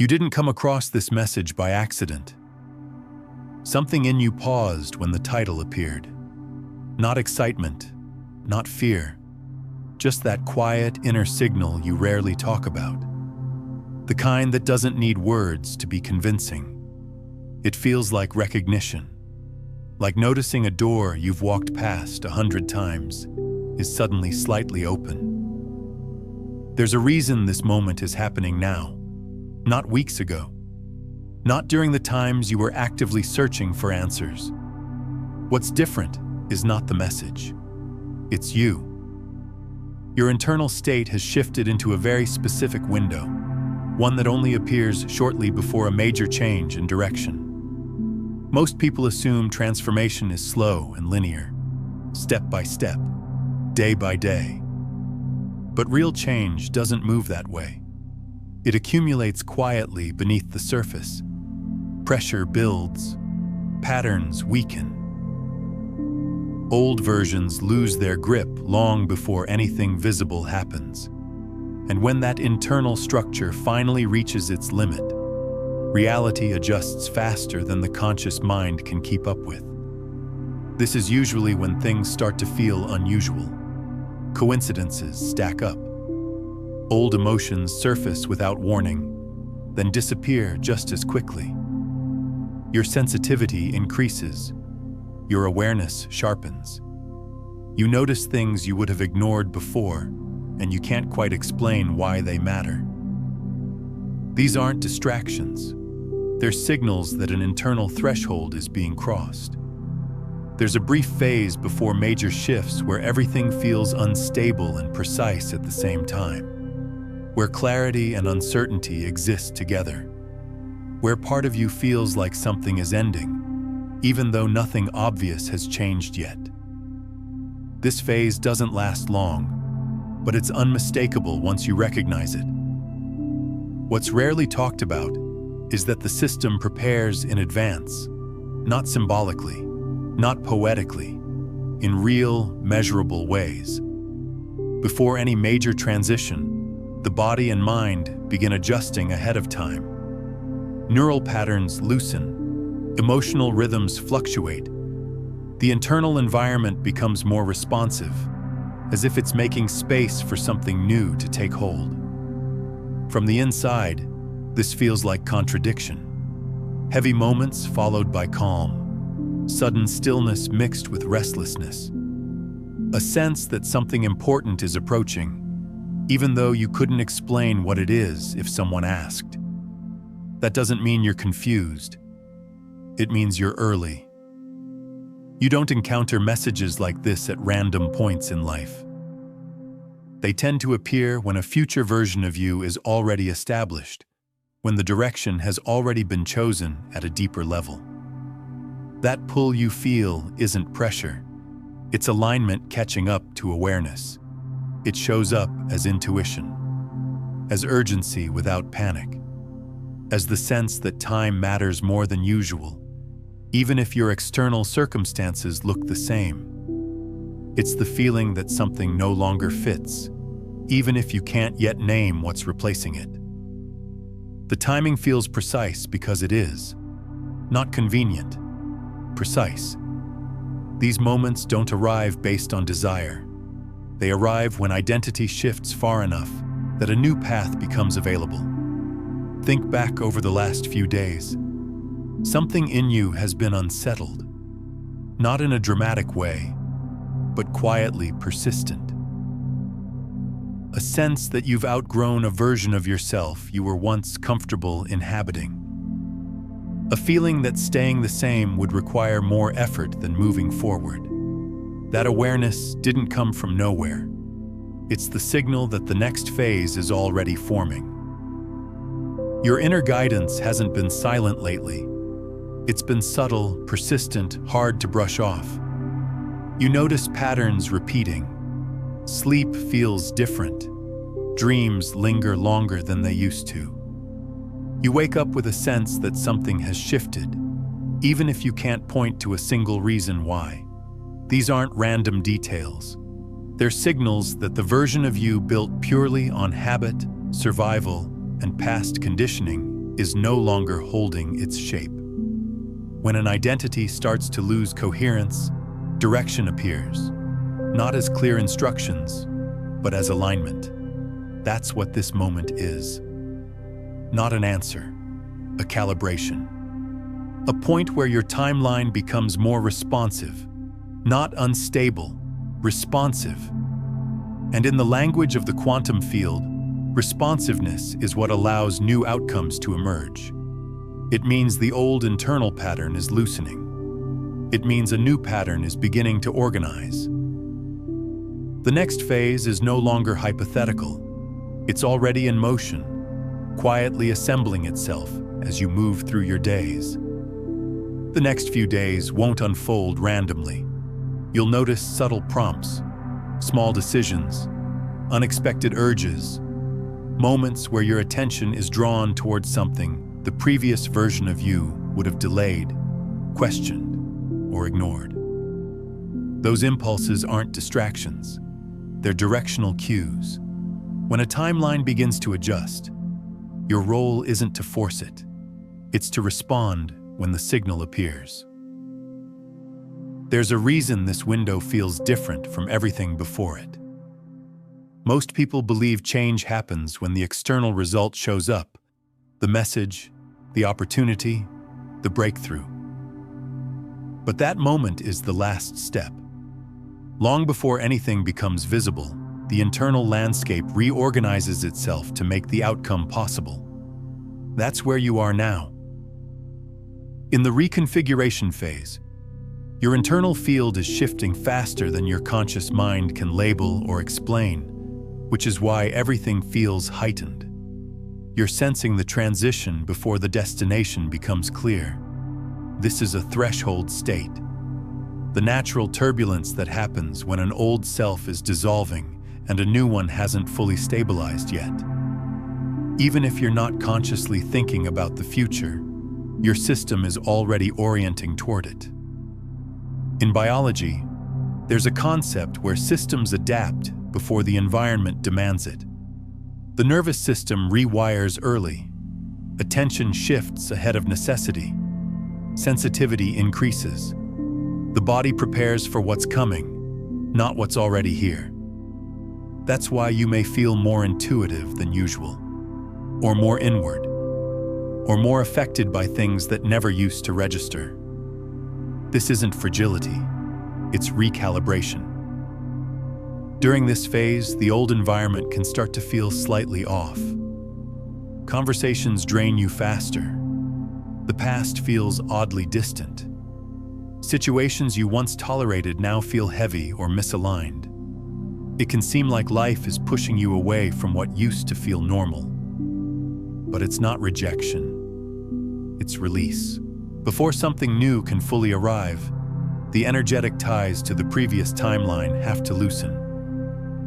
You didn't come across this message by accident. Something in you paused when the title appeared. Not excitement, not fear, just that quiet inner signal you rarely talk about. The kind that doesn't need words to be convincing. It feels like recognition, like noticing a door you've walked past 100 times is suddenly slightly open. There's a reason this moment is happening now, not weeks ago, not during the times you were actively searching for answers. What's different is not the message, it's you. Your internal state has shifted into a very specific window, one that only appears shortly before a major change in direction. Most people assume transformation is slow and linear, step by step, day by day. But real change doesn't move that way. It accumulates quietly beneath the surface. Pressure builds, patterns weaken. Old versions lose their grip long before anything visible happens. And when that internal structure finally reaches its limit, reality adjusts faster than the conscious mind can keep up with. This is usually when things start to feel unusual. Coincidences stack up. Old emotions surface without warning, then disappear just as quickly. Your sensitivity increases. Your awareness sharpens. You notice things you would have ignored before, and you can't quite explain why they matter. These aren't distractions. They're signals that an internal threshold is being crossed. There's a brief phase before major shifts where everything feels unstable and precise at the same time, where clarity and uncertainty exist together, where part of you feels like something is ending, even though nothing obvious has changed yet. This phase doesn't last long, but it's unmistakable once you recognize it. What's rarely talked about is that the system prepares in advance, not symbolically, not poetically, in real, measurable ways. Before any major transition, the body and mind begin adjusting ahead of time. Neural patterns loosen, emotional rhythms fluctuate. The internal environment becomes more responsive, as if it's making space for something new to take hold. From the inside, this feels like contradiction. Heavy moments followed by calm, sudden stillness mixed with restlessness. A sense that something important is approaching, even though you couldn't explain what it is if someone asked. That doesn't mean you're confused. It means you're early. You don't encounter messages like this at random points in life. They tend to appear when a future version of you is already established, when the direction has already been chosen at a deeper level. That pull you feel isn't pressure. It's alignment catching up to awareness. It shows up as intuition, as urgency without panic, as the sense that time matters more than usual, even if your external circumstances look the same. It's the feeling that something no longer fits, even if you can't yet name what's replacing it. The timing feels precise because it is, not convenient, precise. These moments don't arrive based on desire. They arrive when identity shifts far enough that a new path becomes available. Think back over the last few days. Something in you has been unsettled, not in a dramatic way, but quietly persistent. A sense that you've outgrown a version of yourself you were once comfortable inhabiting. A feeling that staying the same would require more effort than moving forward. That awareness didn't come from nowhere. It's the signal that the next phase is already forming. Your inner guidance hasn't been silent lately. It's been subtle, persistent, hard to brush off. You notice patterns repeating. Sleep feels different. Dreams linger longer than they used to. You wake up with a sense that something has shifted, even if you can't point to a single reason why. These aren't random details. They're signals that the version of you built purely on habit, survival, and past conditioning is no longer holding its shape. When an identity starts to lose coherence, direction appears, not as clear instructions, but as alignment. That's what this moment is. Not an answer, a calibration. A point where your timeline becomes more responsive, not unstable, responsive. And in the language of the quantum field, responsiveness is what allows new outcomes to emerge. It means the old internal pattern is loosening. It means a new pattern is beginning to organize. The next phase is no longer hypothetical. It's already in motion, quietly assembling itself as you move through your days. The next few days won't unfold randomly. You'll notice subtle prompts, small decisions, unexpected urges, moments where your attention is drawn towards something the previous version of you would have delayed, questioned, or ignored. Those impulses aren't distractions. They're directional cues. When a timeline begins to adjust, your role isn't to force it. It's to respond when the signal appears. There's a reason this window feels different from everything before it. Most people believe change happens when the external result shows up, the message, the opportunity, the breakthrough. But that moment is the last step. Long before anything becomes visible, the internal landscape reorganizes itself to make the outcome possible. That's where you are now. In the reconfiguration phase, your internal field is shifting faster than your conscious mind can label or explain, which is why everything feels heightened. You're sensing the transition before the destination becomes clear. This is a threshold state, the natural turbulence that happens when an old self is dissolving and a new one hasn't fully stabilized yet. Even if you're not consciously thinking about the future, your system is already orienting toward it. In biology, there's a concept where systems adapt before the environment demands it. The nervous system rewires early. Attention shifts ahead of necessity. Sensitivity increases. The body prepares for what's coming, not what's already here. That's why you may feel more intuitive than usual, or more inward, or more affected by things that never used to register. This isn't fragility, it's recalibration. During this phase, the old environment can start to feel slightly off. Conversations drain you faster. The past feels oddly distant. Situations you once tolerated now feel heavy or misaligned. It can seem like life is pushing you away from what used to feel normal. But it's not rejection. It's release. Before something new can fully arrive, the energetic ties to the previous timeline have to loosen.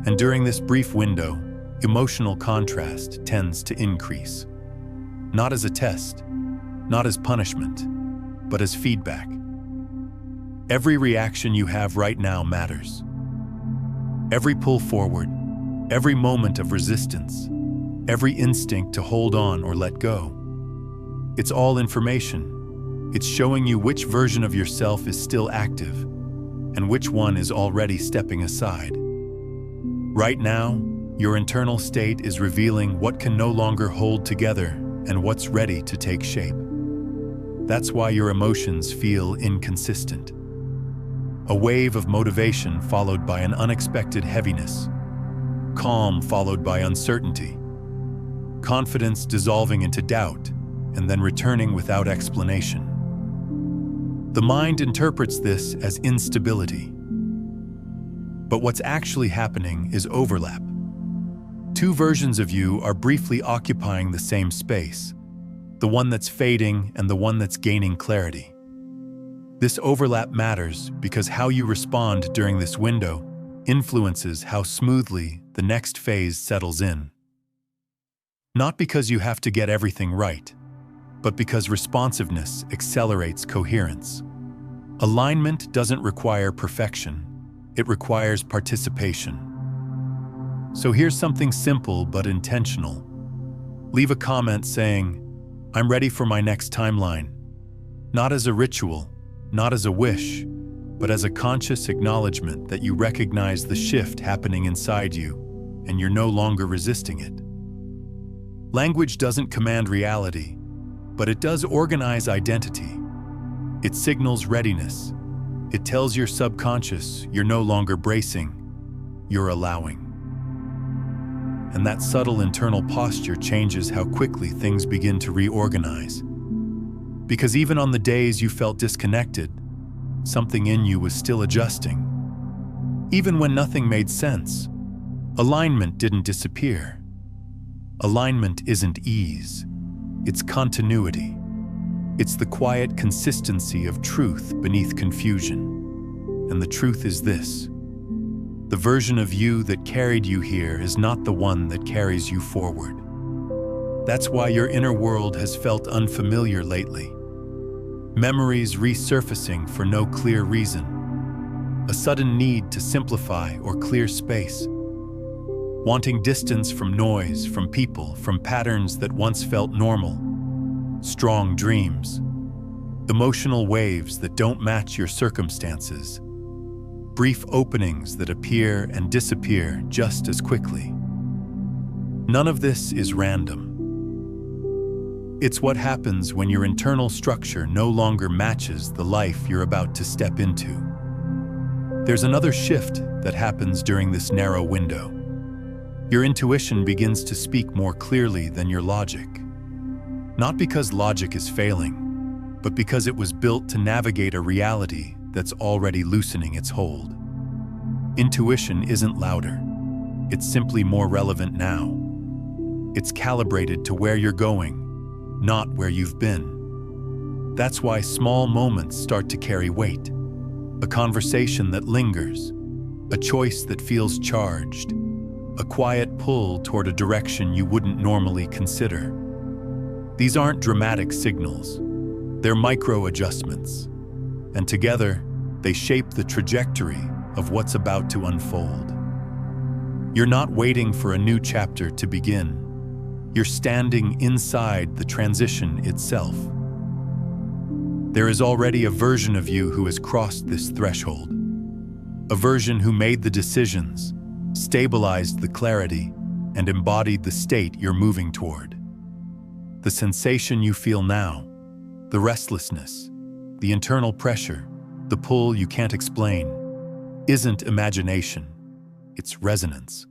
And during this brief window, emotional contrast tends to increase. Not as a test, not as punishment, but as feedback. Every reaction you have right now matters. Every pull forward, every moment of resistance, every instinct to hold on or let go. It's all information. It's showing you which version of yourself is still active and which one is already stepping aside. Right now, your internal state is revealing what can no longer hold together and what's ready to take shape. That's why your emotions feel inconsistent. A wave of motivation followed by an unexpected heaviness. Calm followed by uncertainty. Confidence dissolving into doubt and then returning without explanation. The mind interprets this as instability. But what's actually happening is overlap. Two versions of you are briefly occupying the same space, the one that's fading and the one that's gaining clarity. This overlap matters because how you respond during this window influences how smoothly the next phase settles in. Not because you have to get everything right, but because responsiveness accelerates coherence. Alignment doesn't require perfection, it requires participation. So here's something simple but intentional. Leave a comment saying, I'm ready for my next timeline. Not as a ritual, not as a wish, but as a conscious acknowledgement that you recognize the shift happening inside you, and you're no longer resisting it. Language doesn't command reality, but it does organize identity. It signals readiness. It tells your subconscious you're no longer bracing, you're allowing. And that subtle internal posture changes how quickly things begin to reorganize. Because even on the days you felt disconnected, something in you was still adjusting. Even when nothing made sense, alignment didn't disappear. Alignment isn't ease, it's continuity. It's the quiet consistency of truth beneath confusion. And the truth is this: the version of you that carried you here is not the one that carries you forward. That's why your inner world has felt unfamiliar lately. Memories resurfacing for no clear reason. A sudden need to simplify or clear space. Wanting distance from noise, from people, from patterns that once felt normal. Strong dreams. Emotional waves that don't match your circumstances. Brief openings that appear and disappear just as quickly. None of this is random. It's what happens when your internal structure no longer matches the life you're about to step into. There's another shift that happens during this narrow window. Your intuition begins to speak more clearly than your logic. Not because logic is failing, but because it was built to navigate a reality that's already loosening its hold. Intuition isn't louder. It's simply more relevant now. It's calibrated to where you're going, not where you've been. That's why small moments start to carry weight. A conversation that lingers, a choice that feels charged, a quiet pull toward a direction you wouldn't normally consider. These aren't dramatic signals. They're micro-adjustments. And together, they shape the trajectory of what's about to unfold. You're not waiting for a new chapter to begin. You're standing inside the transition itself. There is already a version of you who has crossed this threshold. A version who made the decisions, stabilized the clarity, and embodied the state you're moving toward. The sensation you feel now, the restlessness, the internal pressure, the pull you can't explain, isn't imagination, it's resonance.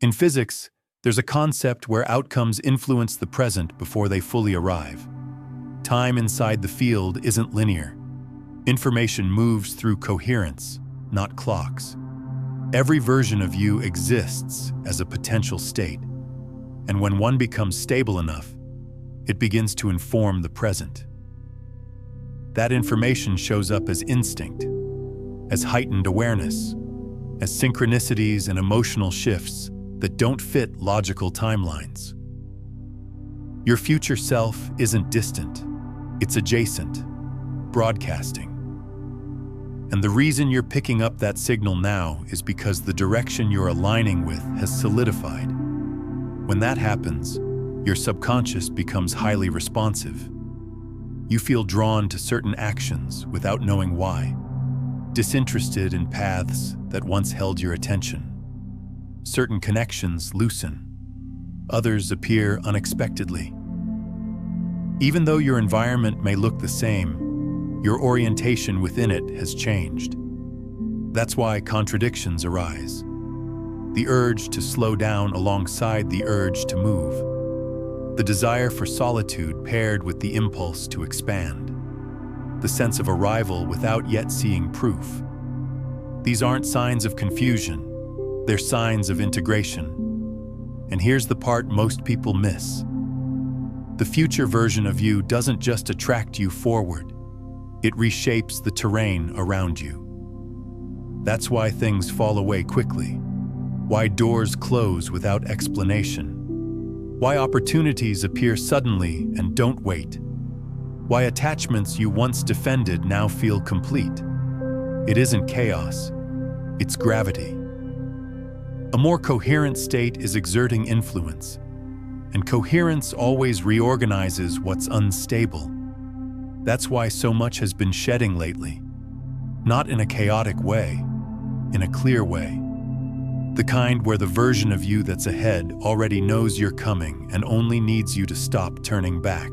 In physics, there's a concept where outcomes influence the present before they fully arrive. Time inside the field isn't linear. Information moves through coherence, not clocks. Every version of you exists as a potential state, and when one becomes stable enough, it begins to inform the present. That information shows up as instinct, as heightened awareness, as synchronicities and emotional shifts that don't fit logical timelines. Your future self isn't distant, it's adjacent, broadcasting. And the reason you're picking up that signal now is because the direction you're aligning with has solidified. When that happens, your subconscious becomes highly responsive. You feel drawn to certain actions without knowing why, disinterested in paths that once held your attention. Certain connections loosen, others appear unexpectedly. Even though your environment may look the same, your orientation within it has changed. That's why contradictions arise. The urge to slow down alongside the urge to move. The desire for solitude paired with the impulse to expand. The sense of arrival without yet seeing proof. These aren't signs of confusion. They're signs of integration. And here's the part most people miss. The future version of you doesn't just attract you forward. It reshapes the terrain around you. That's why things fall away quickly. Why doors close without explanation. Why opportunities appear suddenly and don't wait. Why attachments you once defended now feel complete. It isn't chaos, it's gravity. A more coherent state is exerting influence. And coherence always reorganizes what's unstable. That's why so much has been shedding lately. Not in a chaotic way, in a clear way. The kind where the version of you that's ahead already knows you're coming and only needs you to stop turning back.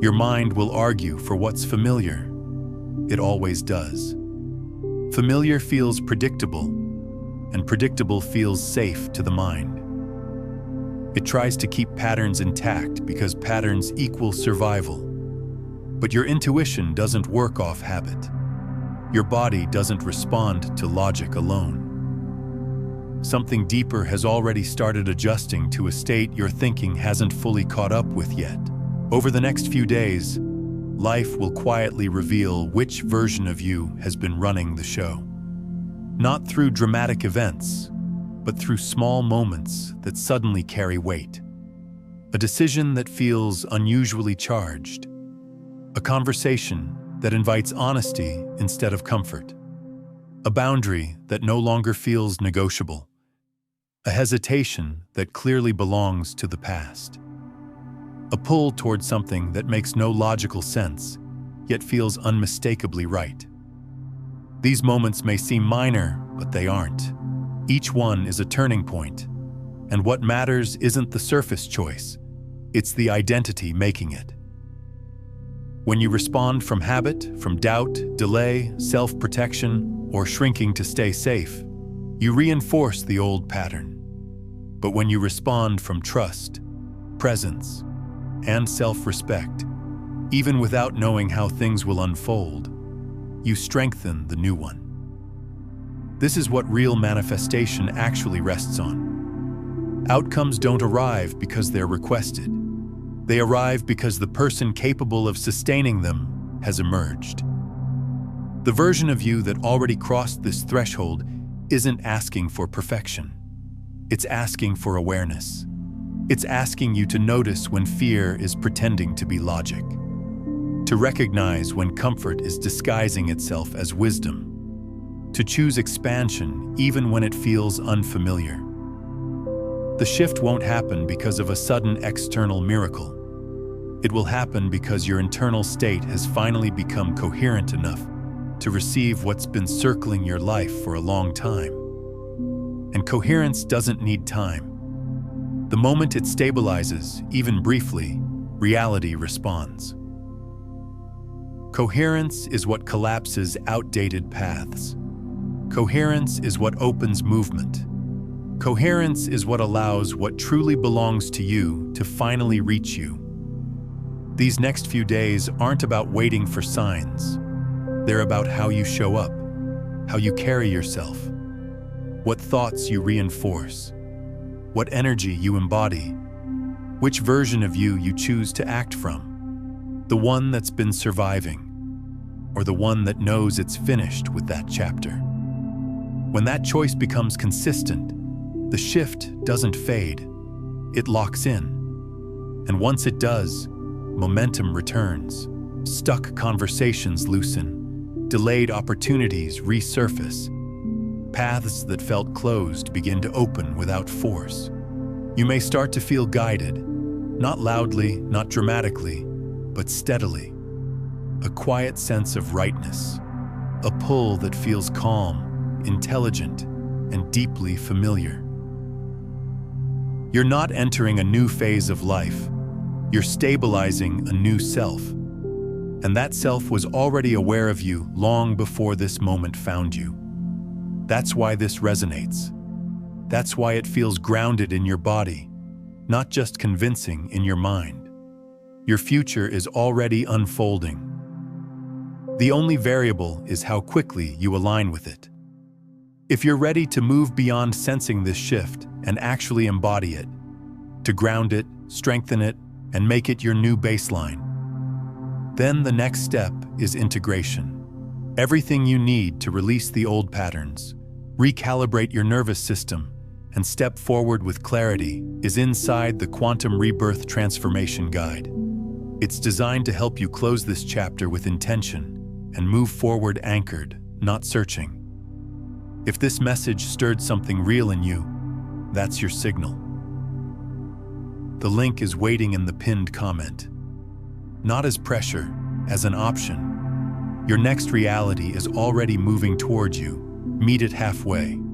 Your mind will argue for what's familiar. It always does. Familiar feels predictable, and predictable feels safe to the mind. It tries to keep patterns intact because patterns equal survival. But your intuition doesn't work off habit. Your body doesn't respond to logic alone. Something deeper has already started adjusting to a state your thinking hasn't fully caught up with yet. Over the next few days, life will quietly reveal which version of you has been running the show. Not through dramatic events, but through small moments that suddenly carry weight. A decision that feels unusually charged. A conversation that invites honesty instead of comfort. A boundary that no longer feels negotiable. A hesitation that clearly belongs to the past. A pull toward something that makes no logical sense, yet feels unmistakably right. These moments may seem minor, but they aren't. Each one is a turning point, and what matters isn't the surface choice, it's the identity making it. When you respond from habit, from doubt, delay, self-protection, or shrinking to stay safe, you reinforce the old pattern. But when you respond from trust, presence, and self-respect, even without knowing how things will unfold, you strengthen the new one. This is what real manifestation actually rests on. Outcomes don't arrive because they're requested. They arrive because the person capable of sustaining them has emerged. The version of you that already crossed this threshold isn't asking for perfection. It's asking for awareness. It's asking you to notice when fear is pretending to be logic, to recognize when comfort is disguising itself as wisdom, to choose expansion even when it feels unfamiliar. The shift won't happen because of a sudden external miracle. It will happen because your internal state has finally become coherent enough to receive what's been circling your life for a long time. And coherence doesn't need time. The moment it stabilizes, even briefly, reality responds. Coherence is what collapses outdated paths. Coherence is what opens movement. Coherence is what allows what truly belongs to you to finally reach you. These next few days aren't about waiting for signs. They're about how you show up, how you carry yourself, what thoughts you reinforce, what energy you embody, which version of you choose to act from, the one that's been surviving, or the one that knows it's finished with that chapter. When that choice becomes consistent, the shift doesn't fade, it locks in. And once it does, momentum returns, stuck conversations loosen, delayed opportunities resurface, paths that felt closed begin to open without force. You may start to feel guided, not loudly, not dramatically, but steadily. A quiet sense of rightness, a pull that feels calm, intelligent, and deeply familiar. You're not entering a new phase of life. You're stabilizing a new self. And that self was already aware of you long before this moment found you. That's why this resonates. That's why it feels grounded in your body, not just convincing in your mind. Your future is already unfolding. The only variable is how quickly you align with it. If you're ready to move beyond sensing this shift and actually embody it, to ground it, strengthen it, and make it your new baseline, then the next step is integration. Everything you need to release the old patterns, recalibrate your nervous system, and step forward with clarity is inside the Quantum Rebirth Transformation Guide. It's designed to help you close this chapter with intention and move forward anchored, not searching. If this message stirred something real in you, that's your signal. The link is waiting in the pinned comment. Not as pressure, as an option. Your next reality is already moving towards you. Meet it halfway.